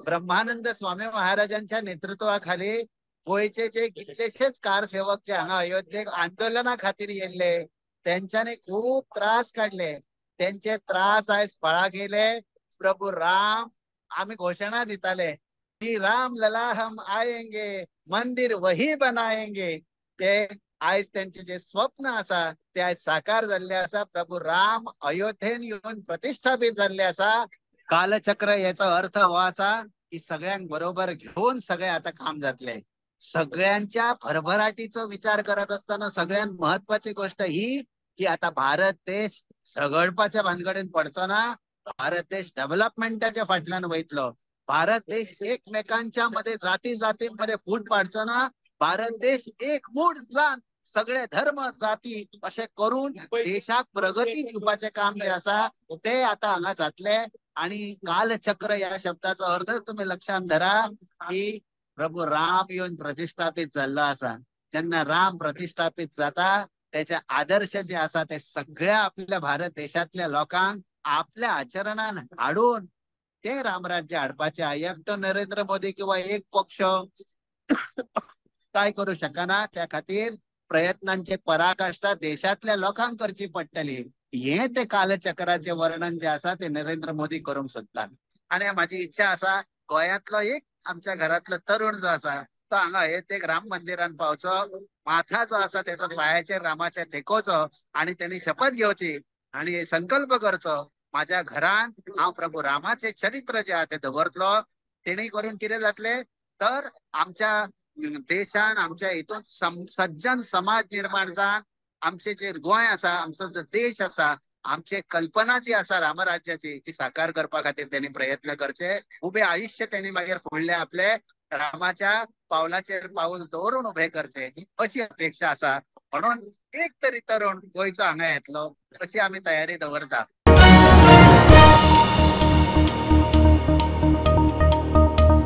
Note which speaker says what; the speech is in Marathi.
Speaker 1: ब्रह्मानंद स्वामी महाराजांच्या नेतृत्वाखाली गोयचे जे कितलेशेच कारसेवक जे हांगा अयोध्येक आंदोलना खातीर येयल्ले त्यांच्यानी खूप त्रास काढले. त्यांचे त्रास आयज फळाक येयले. प्रभू राम आम्ही घोषणा दिताले की राम लला हम आएंगे, मंदिर वही बनाएंगे. ते आयज त्यांचे जे स्वप्न आसा ते आज साकार झाले आसा. प्रभू राम अयोध्येन येऊन प्रतिष्ठापित झाले आसा. कालचक्र याचा अर्थ हो असा की सगळ्यांक बरोबर घेऊन सगळे आता काम जातले. सगळ्यांच्या भरभराटीचा विचार करत असताना सगळ्यात महत्वाची गोष्ट ही की आता भारत देश झगडपाच्या भानगडीन पडतो ना. भारत देश डेव्हलपमेंटाच्या फाटल्यान वयतलो. भारत देश एकमेकांच्या मध्ये जाती जातींमध्ये फूट पाडचो ना. भारत देश एकमूठ जाण सगळे धर्म जाती असे करून देशाक प्रगती दिवपाचे काम जे आसा ते आता हांगा जातले. आणि कालचक्र या शब्दाचा अर्थच तुम्ही लक्षात धरा की प्रभू राम येऊन प्रतिष्ठापित झाला असा. जेन्ना राम प्रतिष्ठापित जाता त्याचे आदर्श जे आसा ते सगळ्या आपल्या भारत देशातल्या लोकांक आपल्या आचरणान हाडून ते रामराज्य हाडपाचे. एकटो नरेंद्र मोदी किंवा एक पक्ष काय करू शकना. त्या खातीर प्रयत्नांची पराकाष्ठा देशातल्या लोकांक करची पडटली. हे ते कालचक्राचे वर्णन जे आसा ते नरेंद्र मोदी करूंक सोदतात. आणि माझी इच्छा आसा गोंयांतलो एक आमच्या घरातलो तरुण जो आसा तो हांगा हेच एक राम मंदिरान पावचो. माथा जो आसा त्याचा पायाचेर रामाच्या तेकोचो आणि त्यांनी शपथ घेवची आणि संकल्प करचो माझ्या घरान हांव प्रभू रामाचे चरित्र जे आहा ते दवरतलो. तेणे करून कितें जातले तर आमच्या देशान आमच्या हितून सज्जन समाज निर्माण जावन आमचे जे गोंय आसा आमचो जो देश आसा आमची कल्पना जी आसा रामराज्याची ती साकार करपा खातीर त्यांनी प्रयत्न करचे. उभे आयुष्य त्यांनी मागीर फुडले आपले रामाच्या पावलाचेर पाऊल दवरून उभे करचे अशी अपेक्षा आसा. म्हणून एक तरी तरुण गोंयचो हांगा येतलो अशी आमी तयारी दवरता.